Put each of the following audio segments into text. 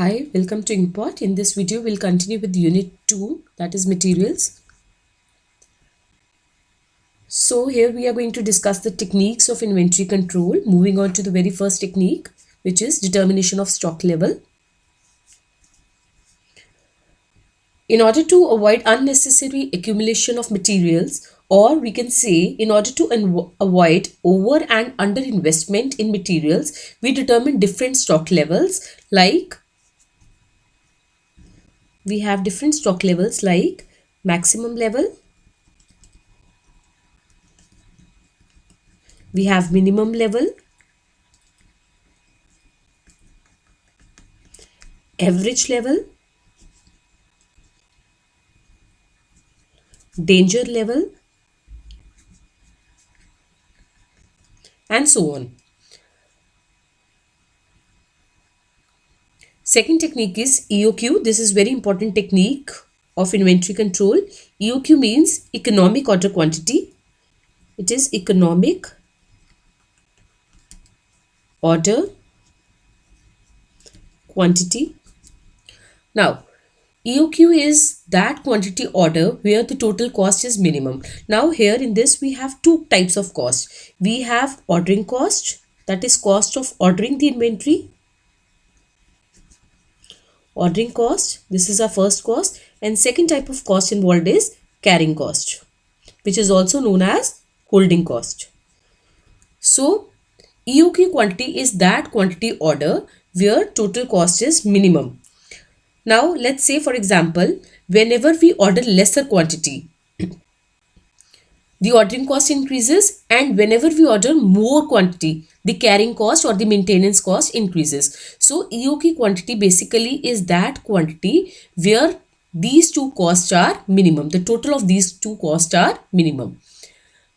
Hi, welcome to Inkpot. In this video, we'll continue with Unit 2, that is materials. So here we are going to discuss the techniques of inventory control. Moving on to the very first technique, which is determination of stock level. In order to avoid unnecessary accumulation of materials, or we can say in order to avoid over and under investment in materials, we determine different stock levels like maximum level, we have minimum level, average level, danger level, and so on. Second technique is EOQ. This is very important technique of inventory control. EOQ means economic order quantity. It is economic order quantity. Now, EOQ is that quantity order where the total cost is minimum. Now here in this we have two types of cost. We have ordering cost, that is cost of ordering the inventory. Ordering cost, this is our first cost, and second type of cost involved is carrying cost, which is also known as holding cost. So EOQ quantity is that quantity order where total cost is minimum. Now let's say for example, whenever we order lesser quantity, the ordering cost increases, and whenever we order more quantity, the carrying cost or the maintenance cost increases. So EOQ quantity basically is that quantity where these two costs are minimum. The total of these two costs are minimum.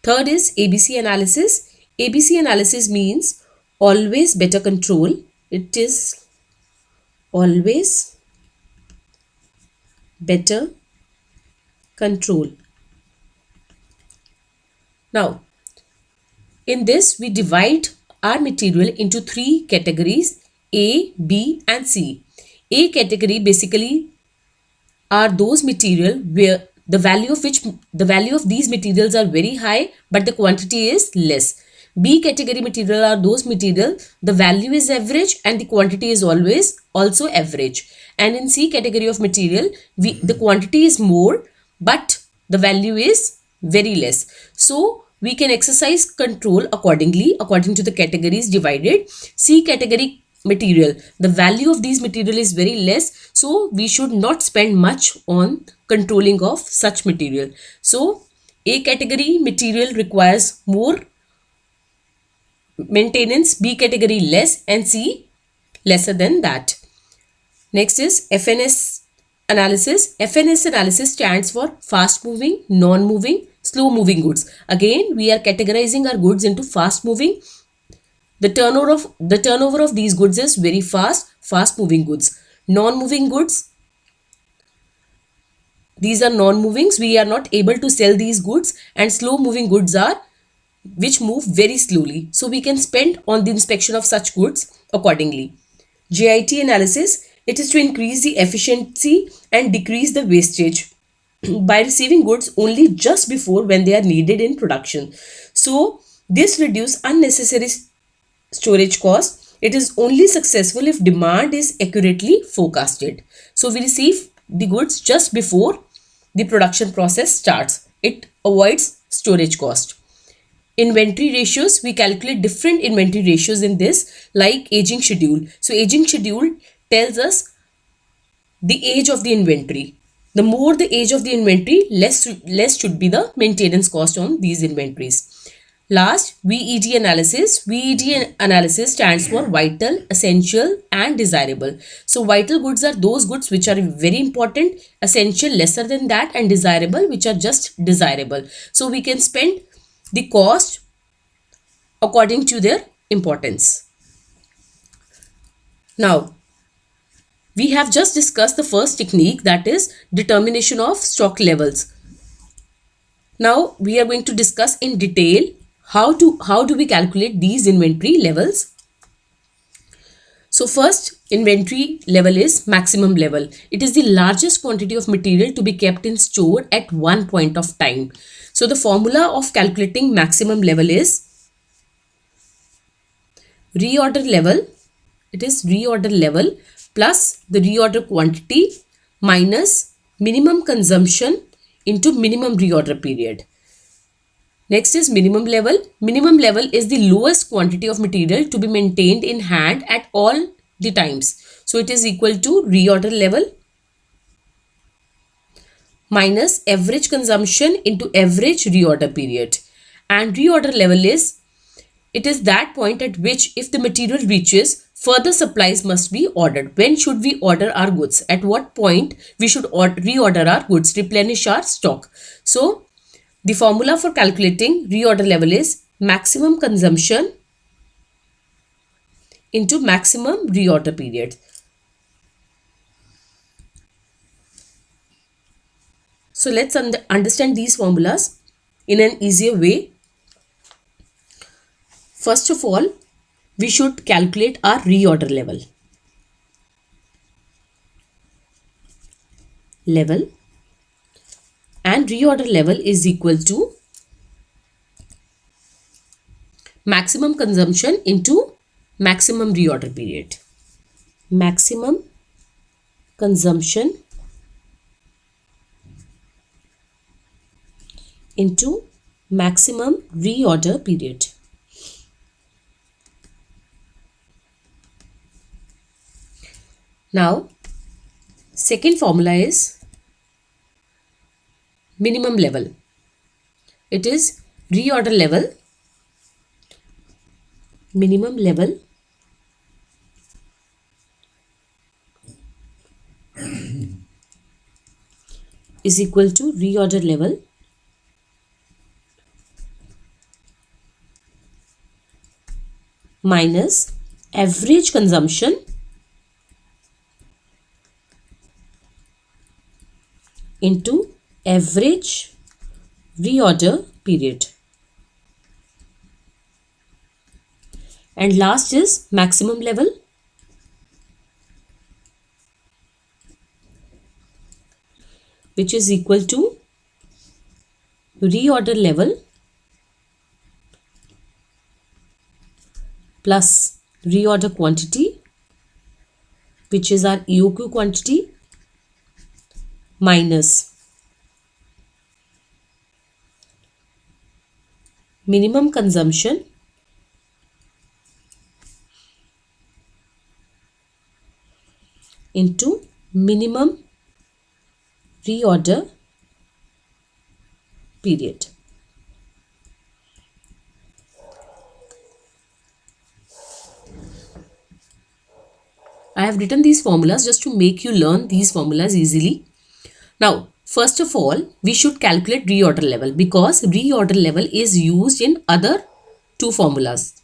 Third is ABC analysis. ABC analysis means always better control. It is always better control. Now, in this, we divide our material into three categories: A, B, and C. A category basically are those material where the value of these materials are very high, but the quantity is less. B category material are those material the value is average and the quantity is always also average. And in C category of material, the quantity is more, but the value is very less. So we can exercise control accordingly according to the categories divided. C category material, the value of these material is very less, so we should not spend much on controlling of such material. So A category material requires more maintenance, B category less, and C lesser than that. Next is FNS analysis. FNS analysis stands for fast moving, non moving, slow moving goods. Again, we are categorizing our goods into fast moving. The turnover of these goods is very fast moving goods. Non moving goods, these are non movings, we are not able to sell these goods, and slow moving goods are which move very slowly, so we can spend on the inspection of such goods accordingly. JIT analysis, it is to increase the efficiency and decrease the wastage by receiving goods only just before when they are needed in production. So this reduces unnecessary storage cost. It is only successful if demand is accurately forecasted. So we receive the goods just before the production process starts. It avoids storage cost. Inventory ratios, we calculate different inventory ratios in this, like aging schedule. So aging schedule tells us the age of the inventory. The more the age of the inventory, less should be the maintenance cost on these inventories. Last, VED analysis. VED analysis stands for vital, essential, and desirable. So vital goods are those goods which are very important, essential lesser than that, and desirable which are just desirable. So we can spend the cost according to their importance. Now, we have just discussed the first technique, that is determination of stock levels. Now we are going to discuss in detail how do we calculate these inventory levels. So first inventory level is maximum level. It is the largest quantity of material to be kept in store at one point of time. So the formula of calculating maximum level is reorder level. It is reorder level plus the reorder quantity minus minimum consumption into minimum reorder period. Next is minimum level. Minimum level is the lowest quantity of material to be maintained in hand at all the times. So it is equal to reorder level minus average consumption into average reorder period. And reorder level is, it is that point at which if the material reaches, further supplies must be ordered. When should we order our goods? At what point we should reorder our goods, replenish our stock? So the formula for calculating reorder level is maximum consumption into maximum reorder period. So let's understand these formulas in an easier way. First of all, we should calculate our reorder level. And reorder level is equal to maximum consumption into maximum reorder period. Maximum consumption into maximum reorder period. Now, second formula is minimum level. It is reorder level, minimum level is equal to reorder level minus average consumption into average reorder period. And last is maximum level, which is equal to reorder level plus reorder quantity, which is our EOQ quantity, minus minimum consumption into minimum reorder period. I have written these formulas just to make you learn these formulas easily. Now, first of all, we should calculate reorder level because reorder level is used in other two formulas.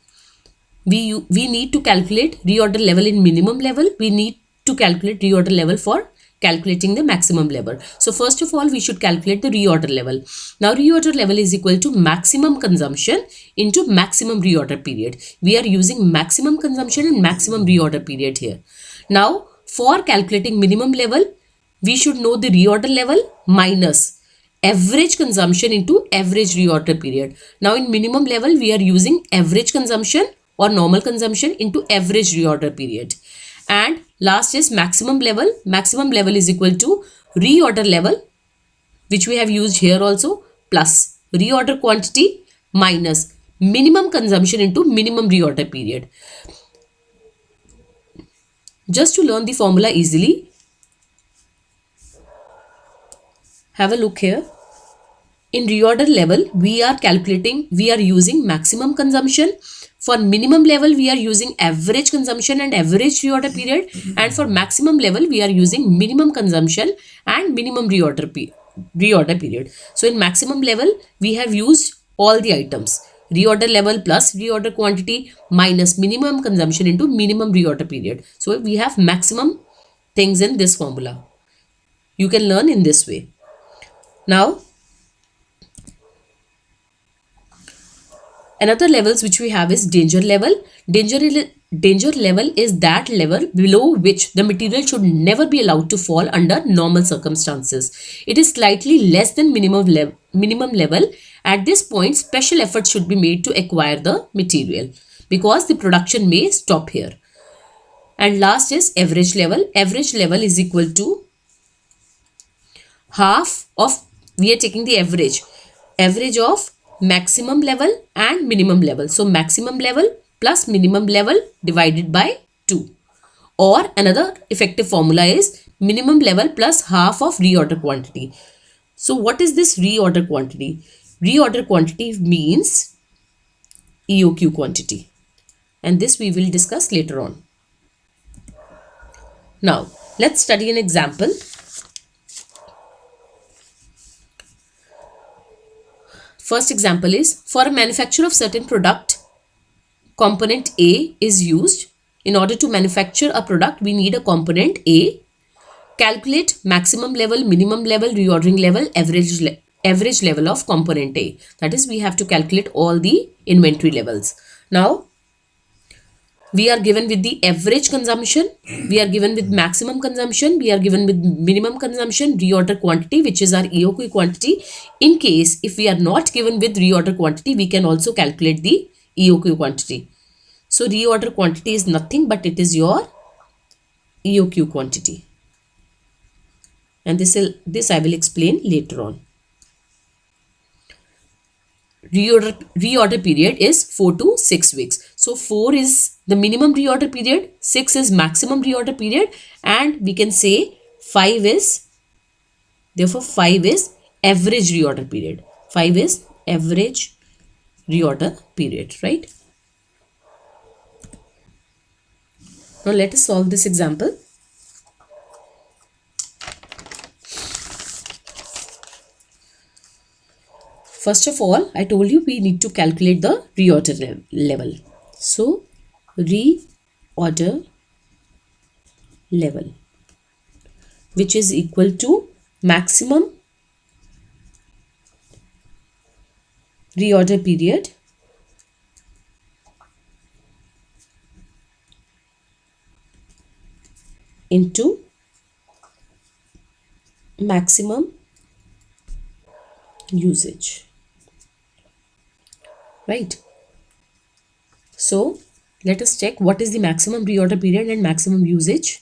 We need to calculate reorder level in minimum level. We need to calculate reorder level for calculating the maximum level. So first of all, we should calculate the reorder level. Now reorder level is equal to maximum consumption into maximum reorder period. We are using maximum consumption and maximum reorder period here. Now for calculating minimum level, we should know the reorder level minus average consumption into average reorder period. Now in minimum level, we are using average consumption or normal consumption into average reorder period. And last is maximum level. Maximum level is equal to reorder level, which we have used here also, plus reorder quantity minus minimum consumption into minimum reorder period. Just to learn the formula easily, have a look here. In reorder level, we are using maximum consumption. For minimum level, we are using average consumption and average reorder period. And for maximum level, we are using minimum consumption and minimum reorder period. So in maximum level, we have used all the items. Reorder level plus reorder quantity minus minimum consumption into minimum reorder period. So we have maximum things in this formula. You can learn in this way. Now, another levels which we have is danger level. danger level is that level below which the material should never be allowed to fall under normal circumstances. It is slightly less than minimum level. At this point, special efforts should be made to acquire the material because the production may stop here. And last is average level. Average level is equal to half of, we are taking the average of maximum level and minimum level. So maximum level plus minimum level divided by 2. Or another effective formula is minimum level plus half of reorder quantity. So what is this reorder quantity? Reorder quantity means EOQ quantity, and this we will discuss later on. Now let's study an example. First example is, for a manufacture of certain product, component A is used. In order to manufacture a product, we need a component A. Calculate maximum level, minimum level, reordering level, average level of component A. That is, we have to calculate all the inventory levels. Now, we are given with the average consumption, we are given with maximum consumption, we are given with minimum consumption, reorder quantity, which is our EOQ quantity. In case if we are not given with reorder quantity, we can also calculate the EOQ quantity. So reorder quantity is nothing but it is your EOQ quantity. And this I will explain later on. Reorder period is 4 to 6 weeks. So 4 is the minimum reorder period, 6 is maximum reorder period, and we can say 5 is, therefore 5 is average reorder period. 5 is average reorder period, right? Now let us solve this example. First of all, I told you we need to calculate the reorder level. So, reorder level, which is equal to maximum reorder period into maximum usage. Right. So let us check what is the maximum reorder period and maximum usage.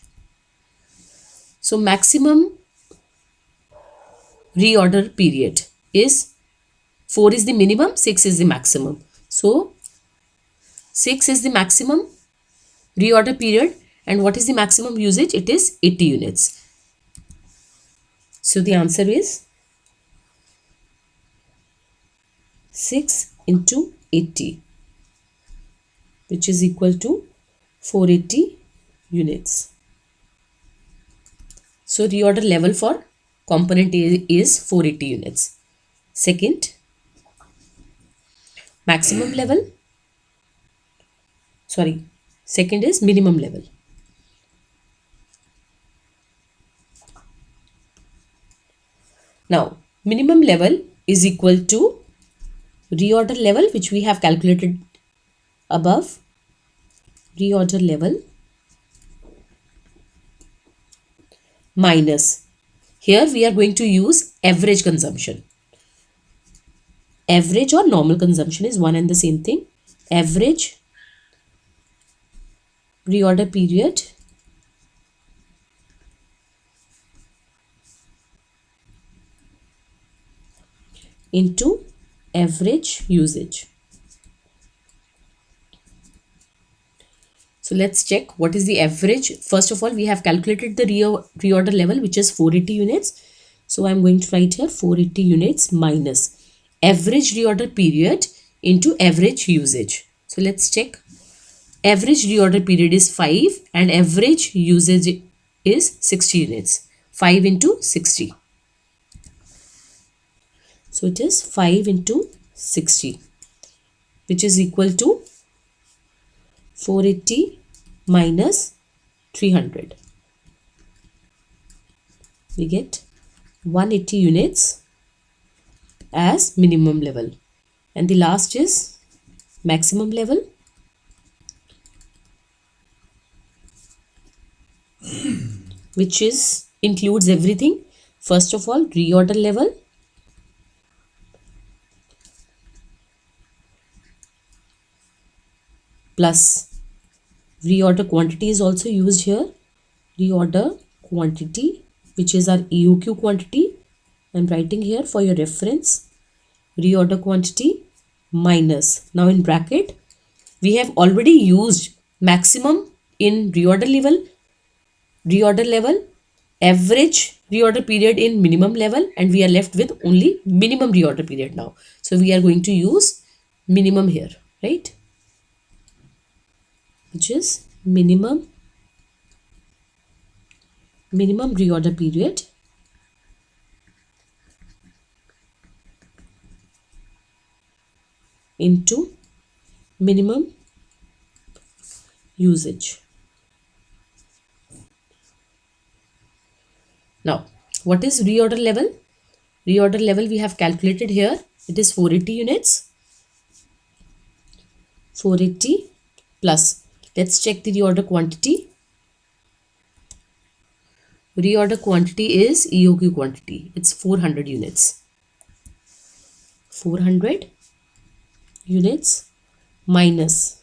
So maximum reorder period is 4 is the minimum, 6 is the maximum. So 6 is the maximum reorder period, and what is the maximum usage? It is 80 units. So the answer is 6 into 80, which is equal to 480 units. So reorder level for component A is 480 units. Second, maximum level, second is minimum level. Now, minimum level is equal to reorder level, which we have calculated above. Reorder level minus, here we are going to use average consumption. Average or normal consumption is one and the same thing. Average reorder period into average usage. So let's check what is the average. First of all, we have calculated the reorder level, which is 480 units. So I'm going to write here 480 units minus average reorder period into average usage. So let's check. Average reorder period is 5 and average usage is 60 units. 5 into 60. So it is 5 into 60, which is equal to 480 minus 300. We get 180 units as minimum level. And the last is maximum level. which is includes everything. First of all, reorder level, plus reorder quantity is also used here. Reorder quantity, which is our EOQ quantity. I'm writing here for your reference. Reorder quantity minus, now in bracket, we have already used maximum in reorder level, average reorder period in minimum level, and we are left with only minimum reorder period now. So we are going to use minimum here, right? Which is minimum reorder period into minimum usage. Now, what is reorder level? Reorder level we have calculated here. It is 480 units. 480 plus, let's check the reorder quantity. Reorder quantity is EOQ quantity. It's 400 units. 400 units minus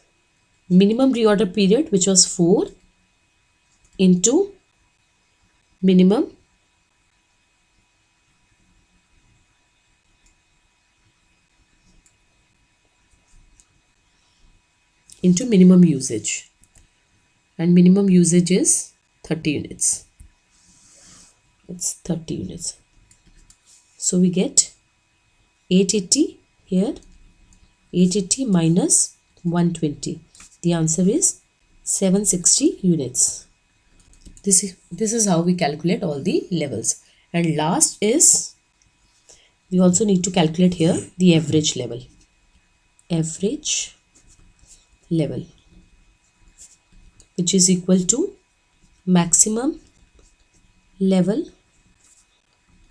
minimum reorder period, which was 4, into minimum usage, and minimum usage is 30 units. It's 30 units. So we get 880 here. 880 minus 120. The answer is 760 units. This is how we calculate all the levels. And last is, we also need to calculate here the average level. Average level, which is equal to maximum level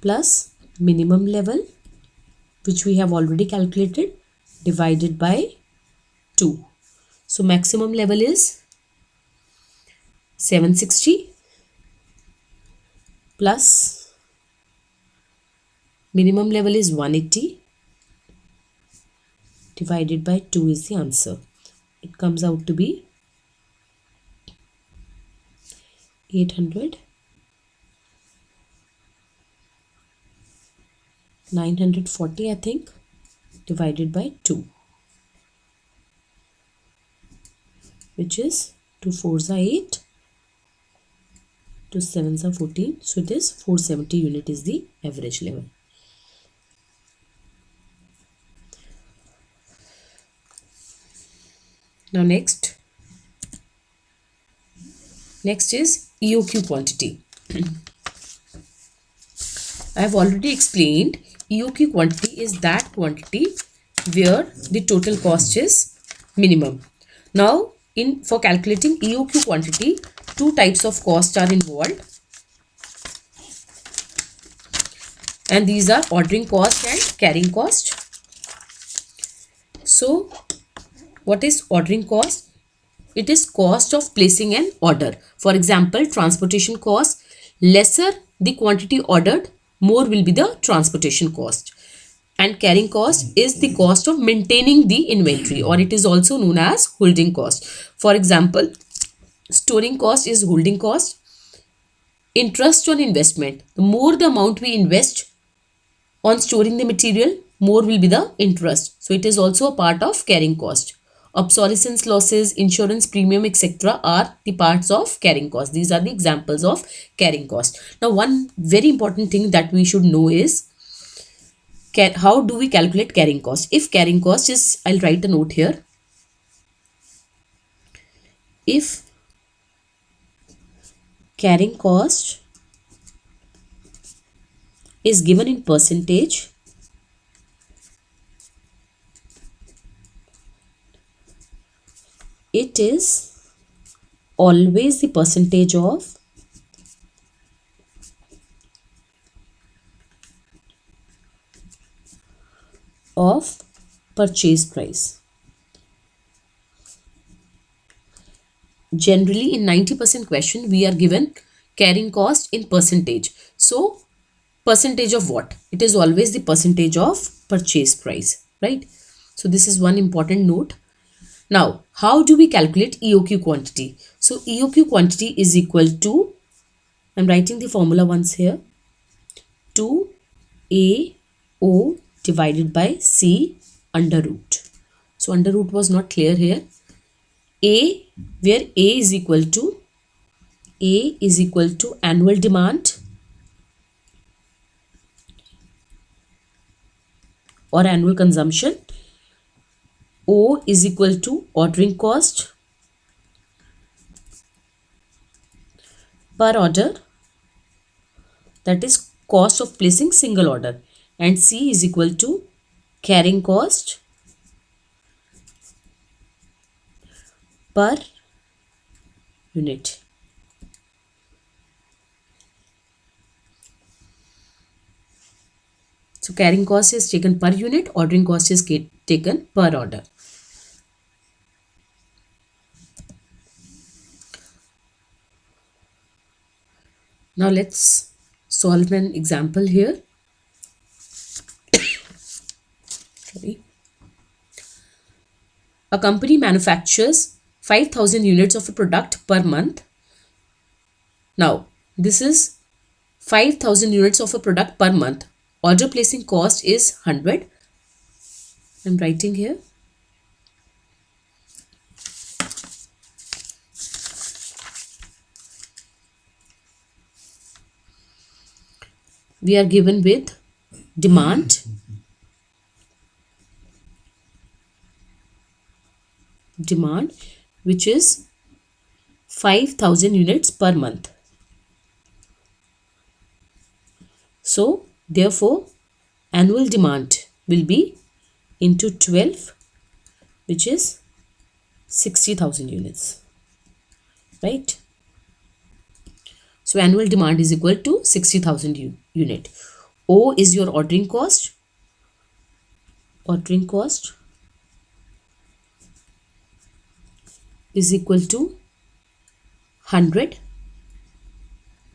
plus minimum level, which we have already calculated, divided by 2. So maximum level is 760 plus minimum level is 180 divided by 2 is the answer. It comes out to be 800, 940 I think, divided by 2, which is 2 4s are 8, 2 7s are 14. So it is 470 unit is the average level. Now next is EOQ quantity. I have already explained EOQ quantity is that quantity where the total cost is minimum. Now for calculating EOQ quantity, two types of costs are involved, and these are ordering cost and carrying cost. So what is ordering cost? It is cost of placing an order. For example, transportation cost, lesser the quantity ordered, more will be the transportation cost. And carrying cost is the cost of maintaining the inventory, or it is also known as holding cost. For example, storing cost is holding cost. Interest on investment, the more the amount we invest on storing the material, more will be the interest. So it is also a part of carrying cost. Obsolescence losses, insurance premium, etc. are the parts of carrying cost. These are the examples of carrying cost. Now, one very important thing that we should know is how do we calculate carrying cost? If carrying cost is, I'll write a note here. If carrying cost is given in percentage, it is always the percentage of purchase price. Generally in 90% question we are given carrying cost in percentage. So percentage of what? It is always the percentage of purchase price, right? So this is one important note. Now, how do we calculate EOQ quantity? So EOQ quantity is equal to, I'm writing the formula once here, 2AO divided by C under root. So under root was not clear here. A, where A is equal to annual demand or annual consumption. O is equal to ordering cost per order, that is cost of placing single order, and C is equal to carrying cost per unit. So carrying cost is taken per unit, ordering cost is taken per order. Now let's solve an example here. Sorry. A company manufactures 5,000 units of a product per month. Now, this is 5,000 units of a product per month. Order placing cost is 100. I'm writing here. We are given with demand, which is 5,000 units per month. So, therefore, annual demand will be into 12, which is 60,000 units, right? So, annual demand is equal to 60,000 unit. O is your ordering cost. Ordering cost is equal to 100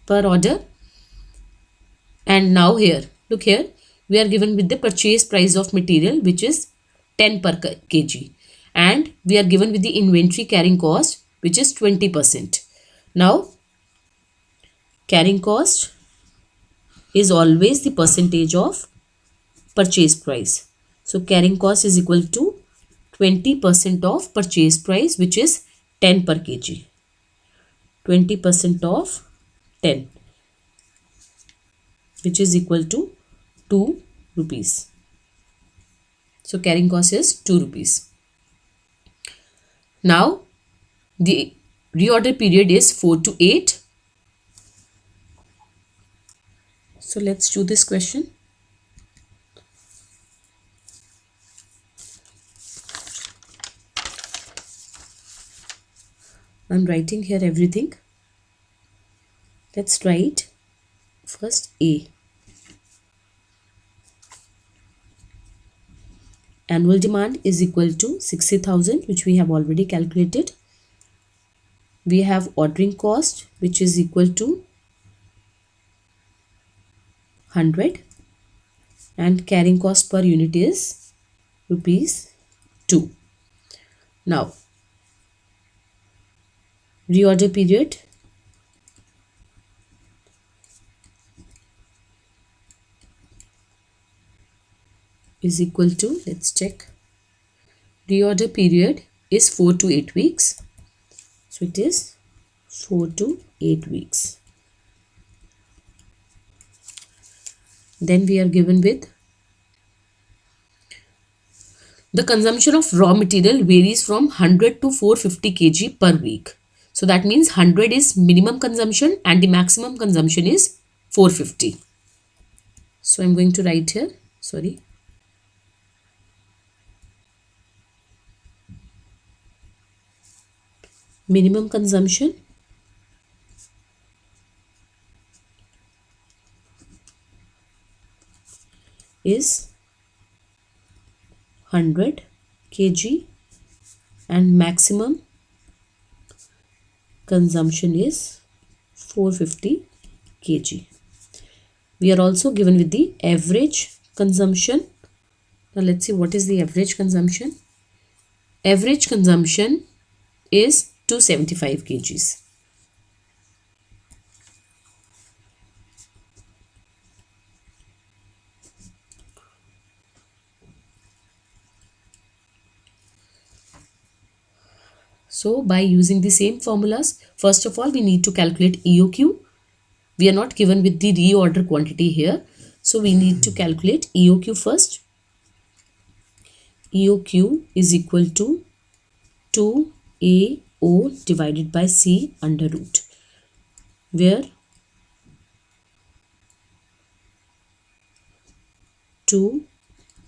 per order. And now here, look here, we are given with the purchase price of material, which is 10 per kg. And we are given with the inventory carrying cost, which is 20%. Now, carrying cost is always the percentage of purchase price. So, carrying cost is equal to 20% of purchase price, which is 10 per kg. 20% of 10, which is equal to 2 rupees. So carrying cost is 2 rupees. Now the reorder period is 4 to 8. So let's do this question. I'm writing here everything. Let's write first A. Annual demand is equal to 60,000, which we have already calculated. We have ordering cost, which is equal to 100, and carrying cost per unit is rupees 2. Now, reorder period is equal to, let's check, reorder period is 4 to 8 weeks. So it is 4 to 8 weeks. Then we are given with the consumption of raw material varies from 100 to 450 kg per week. So that means 100 is minimum consumption and the maximum consumption is 450. So I'm going to write here, sorry. Minimum consumption is 100 kg and maximum consumption is 450 kg. We are also given with the average consumption. Now let's see what is the average consumption. Average consumption is 275 kgs. So by using the same formulas, first of all we need to calculate EOQ. We are not given with the reorder quantity here, so we need to calculate EOQ first. EOQ is equal to 2AO divided by C under root, where 2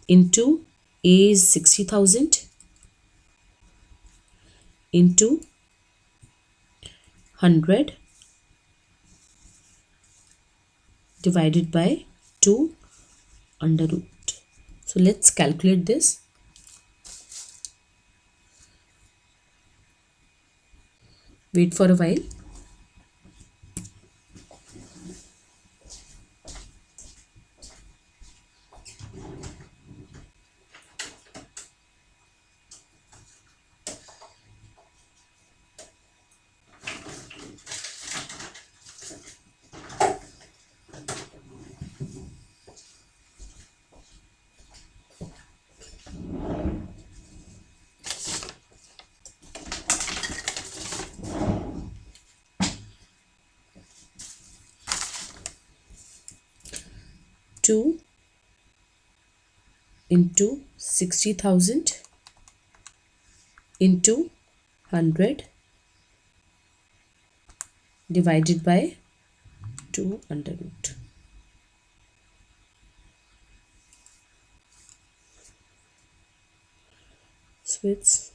into A is 60,000 into 100 divided by 2 under root. So let's calculate this. Wait for a while. Two into 60,000 into 100 divided by 2 under root. So it's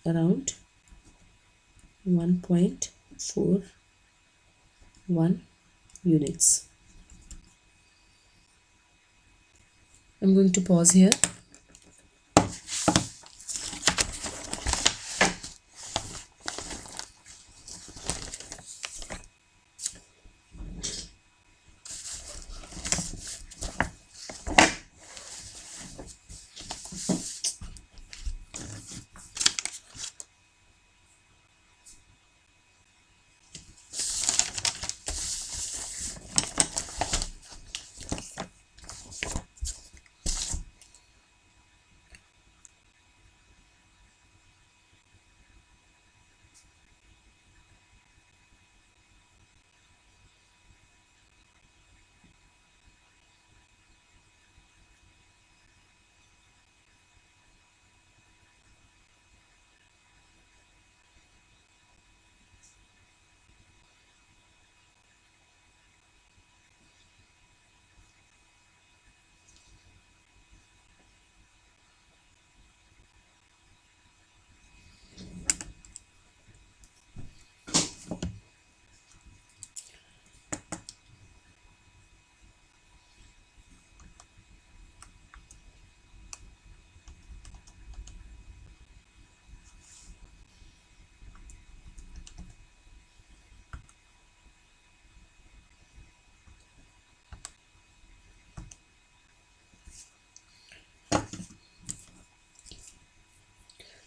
around 1.41 units. I'm going to pause here.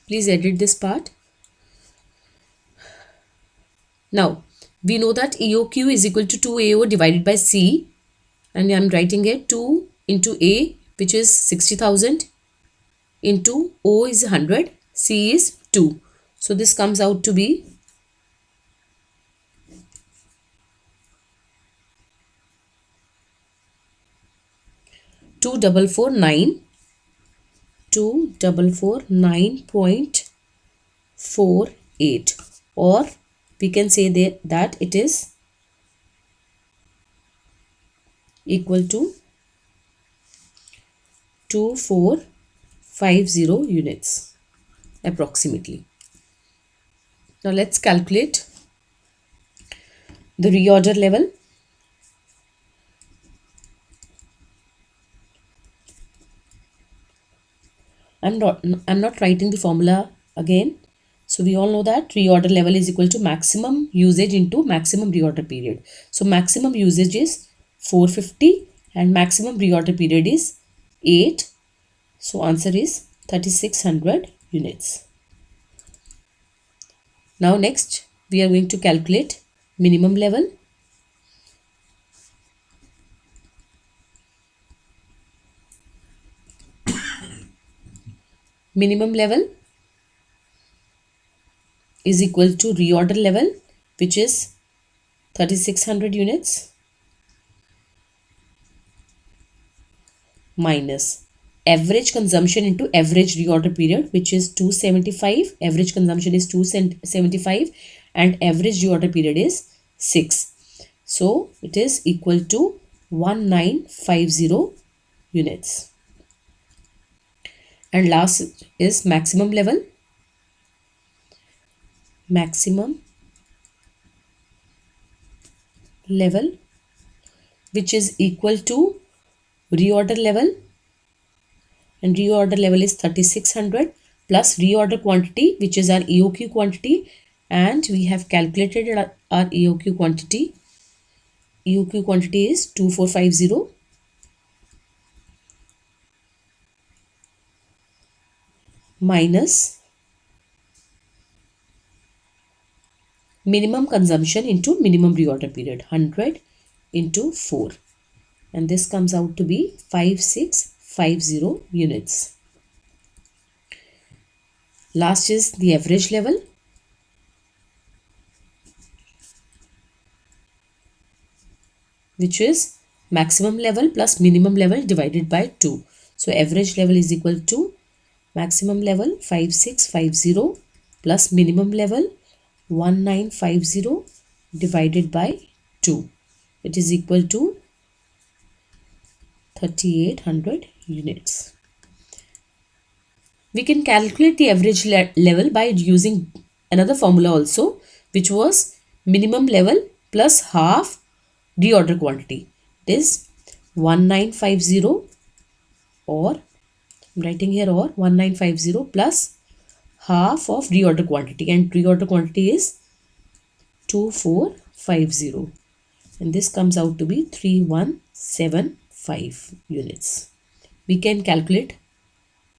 Please edit this part. Now we know that EOQ is equal to 2AO divided by C, and I'm writing it 2 into A, which is 60,000, into O is 100, C is 2. So this comes out to be 2449.48, or we can say that it is equal to 2450 units approximately. Now let's calculate the reorder level. I'm not writing the formula Again, so we all know that reorder level is equal to maximum usage into maximum reorder period. So maximum usage is 450 and maximum reorder period is 8. So answer is 3600 units. Now next we are going to calculate minimum level. Minimum level is equal to reorder level, which is 3600 units, minus average consumption into average reorder period, which is 275. Average consumption is 275 and average reorder period is 6. So it is equal to 1950 units. And last is maximum level. Maximum level, which is equal to reorder level, and reorder level is 3600 plus reorder quantity, which is our EOQ quantity, and we have calculated our EOQ quantity. EOQ quantity is 2450 minus minimum consumption into minimum reorder period, 100 into 4, and this comes out to be 5650 units. Last is the average level. Which is maximum level plus minimum level divided by 2. So average level is equal to maximum level 5650 plus minimum level 1950 divided by 2. It is equal to 3800 units. We can calculate the average level by using another formula also, which was minimum level plus half reorder quantity. It is 1950, or I'm writing here, or 1950 plus half of reorder quantity, and reorder quantity is 2450, and this comes out to be 3175 units. We can calculate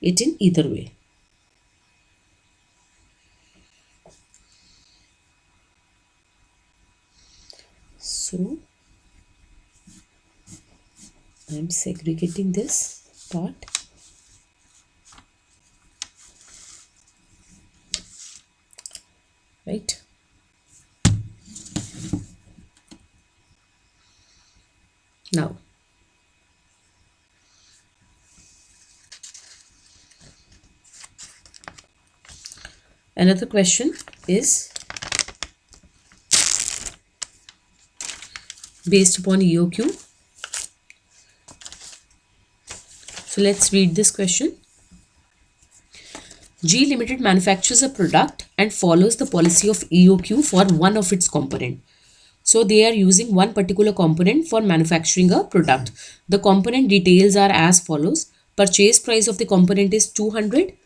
it in either way. So I'm segregating this part. Right. Now, another question is based upon EOQ. So let's read this question. G Limited manufactures a product and follows the policy of EOQ for one of its component. So they are using one particular component for manufacturing a product. The component details are as follows. Purchase price of the component is 200.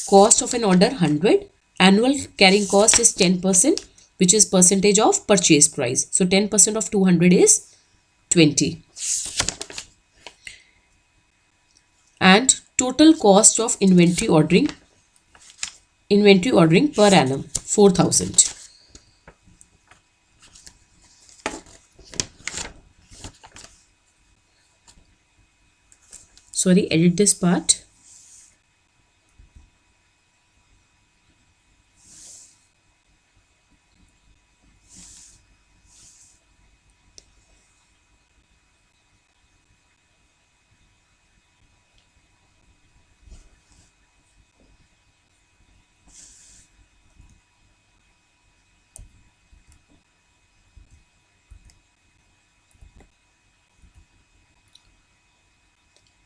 Cost of an order 100. Annual carrying cost is 10%, which is percentage of purchase price. So 10% of 200 is 20. And total cost of inventory ordering per annum 4000. Sorry, edit this part.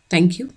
Thank you.